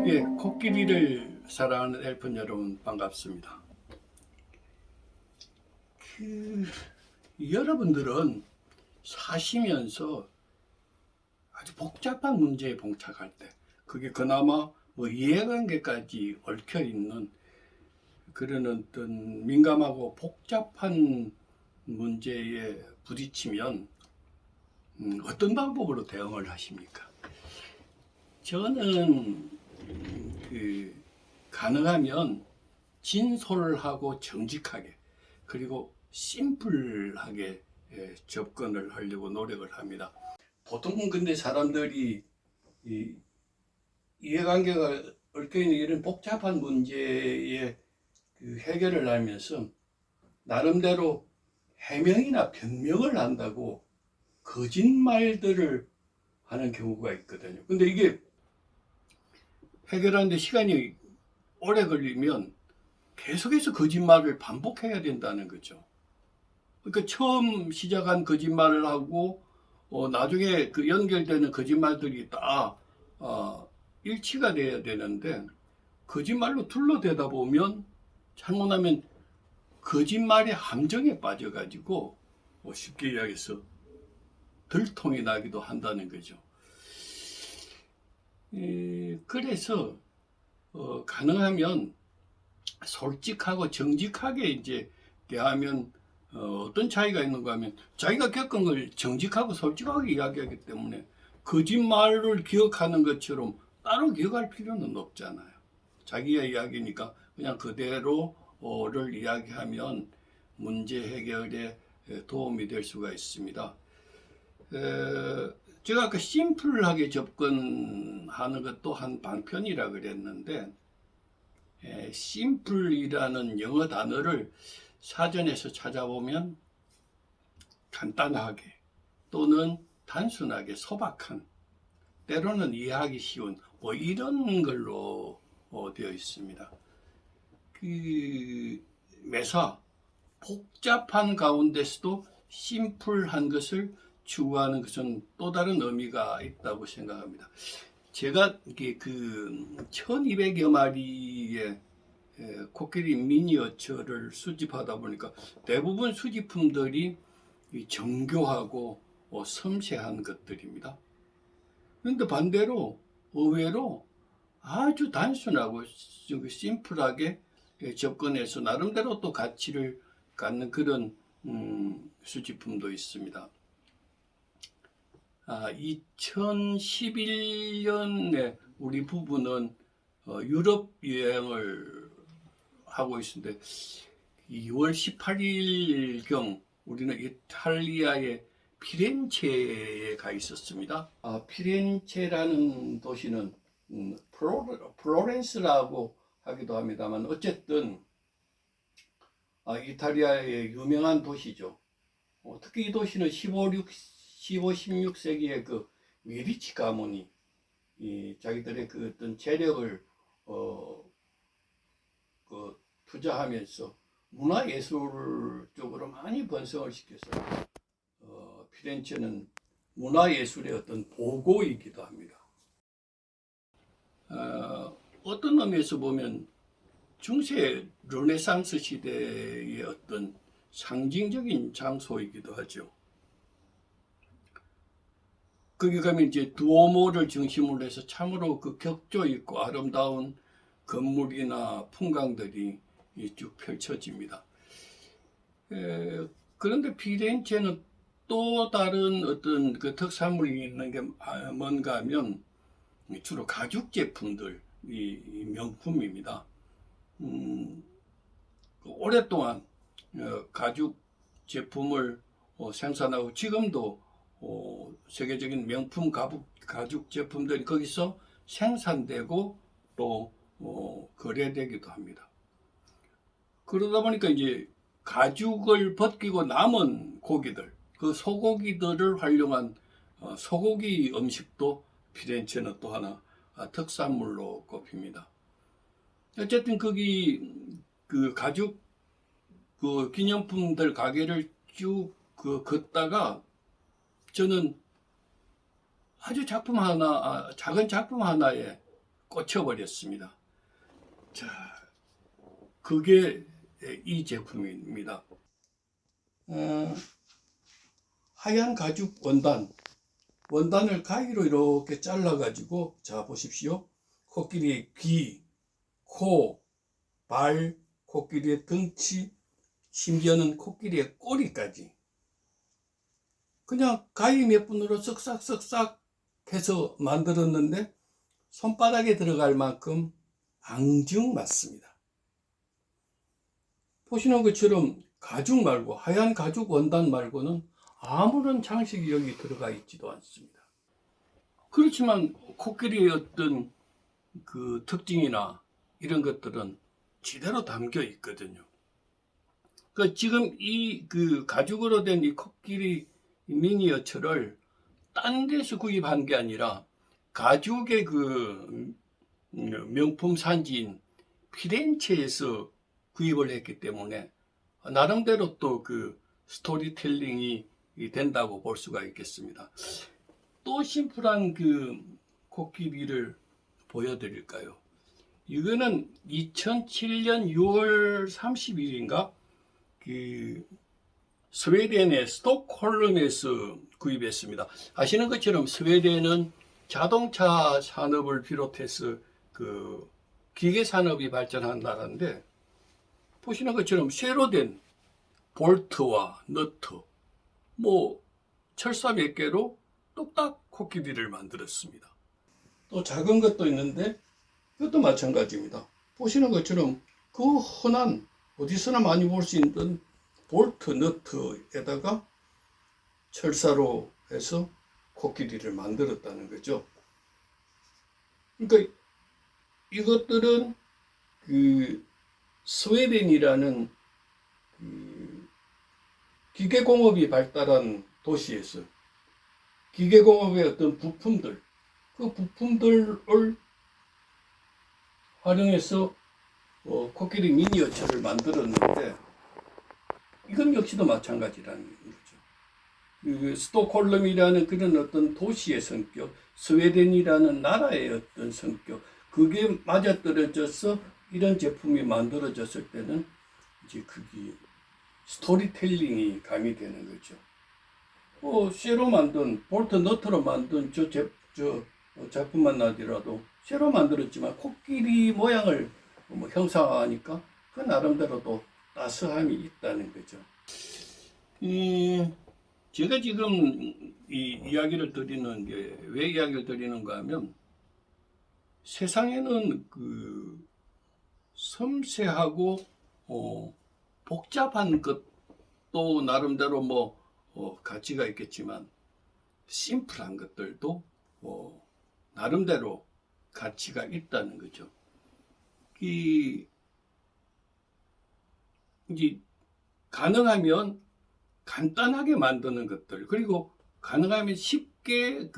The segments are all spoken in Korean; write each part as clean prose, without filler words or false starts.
예, 코끼리를 사랑하는 엘픈 여러분 반갑습니다. 그, 여러분들은 사시면서 아주 복잡한 문제에 봉착할 때, 그게 그나마 뭐 이해관계까지 얽혀 있는 그런 어떤 민감하고 복잡한 문제에 부딪히면 어떤 방법으로 대응을 하십니까? 저는 가능하면 진솔하고 정직하게 그리고 심플하게 접근을 하려고 노력을 합니다. 보통은 근데 사람들이 이 이해관계가 얽혀있는 이런 복잡한 문제의 그 해결을 하면서 나름대로 해명이나 변명을 한다고 거짓말들을 하는 경우가 있거든요. 근데 이게 해결하는데 시간이 오래 걸리면 계속해서 거짓말을 반복해야 된다는 거죠. 그러니까 처음 시작한 거짓말을 하고 나중에 그 연결되는 거짓말들이 다 일치가 돼야 되는데 거짓말로 둘러대다 보면 잘못하면 거짓말의 함정에 빠져가지고 쉽게 이야기해서 들통이 나기도 한다는 거죠. 그래서 가능하면 솔직하고 정직하게 이제 대하면 어떤 차이가 있는가 하면 자기가 겪은 걸 정직하고 솔직하게 이야기하기 때문에 거짓말을 기억하는 것처럼 따로 기억할 필요는 없잖아요. 자기의 이야기니까 그냥 그대로를 이야기하면 문제 해결에 도움이 될 수가 있습니다. 제가 아까 심플하게 접근하는 것도 한 방편이라 그랬는데 심플이라는 영어 단어를 사전에서 찾아보면 간단하게 또는 단순하게 소박한 때로는 이해하기 쉬운 뭐 이런 걸로 되어 있습니다. 그 매사 복잡한 가운데서도 심플한 것을 추구하는 것은 또 다른 의미가 있다고 생각합니다. 제가 이게 그 1200여 마리의 코끼리 미니어처를 수집하다 보니까 대부분 수집품들이 정교하고 섬세한 것들입니다. 그런데 반대로 의외로 아주 단순하고 심플하게 접근해서 나름대로 또 가치를 갖는 그런 수집품도 있습니다. 2011년에 우리 부부는 유럽 여행을 하고 있는데 2월 18일경 우리는 이탈리아의 피렌체에 가 있었습니다. 피렌체라는 도시는 플로렌스라고 하기도 합니다만 어쨌든 이탈리아의 유명한 도시죠. 특히 이 도시는 15, 16세기에 그 메디치 가문이 자기들의 그 어떤 재력을 투자하면서 문화예술 쪽으로 많이 번성을 시켰어요. 피렌체는 문화예술의 어떤 보고이기도 합니다. 어떤 의미에서 보면 중세 르네상스 시대의 어떤 상징적인 장소이기도 하죠. 거기 가면 이제 두오모를 중심으로 해서 참으로 그 격조 있고 아름다운 건물이나 풍광들이 쭉 펼쳐집니다. 그런데 피렌체는 또 다른 어떤 그 특산물이 있는 게 뭔가 하면 주로 가죽 제품들이 명품입니다. 오랫동안 가죽 제품을 생산하고 지금도 세계적인 명품 가죽 제품들이 거기서 생산되고 또 거래되기도 합니다. 그러다 보니까 이제 가죽을 벗기고 남은 고기들, 그 소고기들을 활용한 소고기 음식도 피렌체는 또 하나 특산물로 꼽힙니다. 어쨌든 거기 그 가죽 그 기념품들 가게를 쭉 걷다가 저는 아주 작은 작품 하나에 꽂혀버렸습니다. 자, 그게 이 제품입니다. 하얀 가죽 원단을 가위로 이렇게 잘라가지고, 자 보십시오. 코끼리의 귀, 코, 발, 코끼리의 등치, 심지어는 코끼리의 꼬리까지 그냥 가위 몇 분으로 쓱싹쓱싹 해서 만들었는데 손바닥에 들어갈 만큼 앙증맞습니다. 보시는 것처럼 가죽 말고, 하얀 가죽 원단 말고는 아무런 장식이 여기 들어가 있지도 않습니다. 그렇지만 코끼리의 어떤 그 특징이나 이런 것들은 제대로 담겨 있거든요. 그 지금 이 그 가죽으로 된 이 코끼리 미니어처를 딴 데서 구입한 게 아니라 가죽의 그 명품 산지인 피렌체에서 구입을 했기 때문에 나름대로 또 그 스토리텔링이 된다고 볼 수가 있겠습니다. 또 심플한 그 코끼리를 보여드릴까요? 이거는 2007년 6월 30일인가 그 스웨덴의 스톡홀름에서 구입했습니다. 아시는 것처럼 스웨덴은 자동차 산업을 비롯해서 그 기계 산업이 발전한 나라인데, 보시는 것처럼 쇠로 된 볼트와 너트, 뭐 철사 몇 개로 뚝딱 코끼리를 만들었습니다. 또 작은 것도 있는데 그것도 마찬가지입니다. 보시는 것처럼 그 흔한 어디서나 많이 볼 수 있는 볼트, 너트에다가 철사로 해서 코끼리를 만들었다는 거죠. 그러니까 이것들은 그 스웨덴이라는 그 기계공업이 발달한 도시에서 기계공업의 어떤 부품들, 그 부품들을 활용해서 코끼리 미니어처를 만들었는데, 이건 역시도 마찬가지라는 거죠. 그 스톡홀름이라는 그런 어떤 도시의 성격, 스웨덴이라는 나라의 어떤 성격, 그게 맞아떨어져서 이런 제품이 만들어졌을 때는 이제 그게 스토리텔링이 가미되는 거죠. 쇠로 만든 볼트 너트로 만든 저 작품만 나더라도 쇠로 만들었지만 코끼리 모양을 뭐 형상화하니까 그 나름대로 또 따스함이 있다는 거죠. 제가 지금 이 이야기를 드리는 게, 왜 이야기를 드리는가 하면, 세상에는 그 섬세하고 복잡한 것도 나름대로 뭐 가치가 있겠지만, 심플한 것들도 나름대로 가치가 있다는 거죠. 이제 가능하면 간단하게 만드는 것들, 그리고 가능하면 쉽게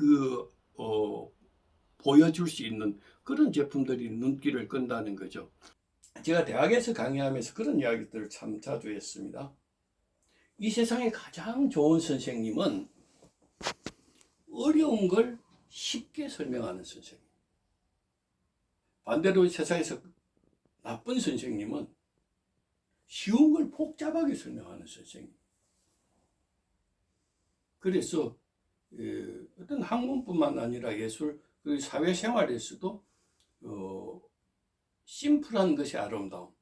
보여줄 수 있는 그런 제품들이 눈길을 끈다는 거죠. 제가 대학에서 강의하면서 그런 이야기들을 참 자주 했습니다. 이 세상에 가장 좋은 선생님은 어려운 걸 쉽게 설명하는 선생님. 반대로 세상에서 나쁜 선생님은 쉬운 걸 복잡하게 설명하는 선생님. 그래서 어떤 학문뿐만 아니라 예술, 그리고 사회생활에서도 심플한 것이 아름다움,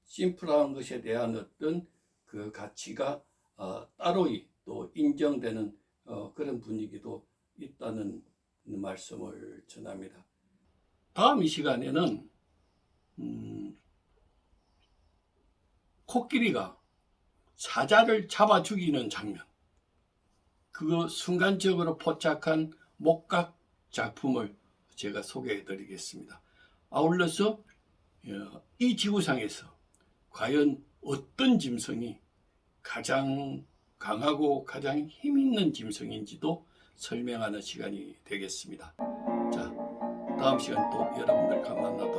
심플한 것에 대한 어떤 그 가치가 따로이 또 인정되는 그런 분위기도 있다는 말씀을 전합니다. 다음 이 시간에는 코끼리가 사자를 잡아 죽이는 장면, 그 순간적으로 포착한 목각 작품을 제가 소개해 드리겠습니다. 아울러서 이 지구상에서 과연 어떤 짐승이 가장 강하고 가장 힘 있는 짐승인지도 설명하는 시간이 되겠습니다. 자, 다음 시간 또 여러분들과 만나뵙겠습니다.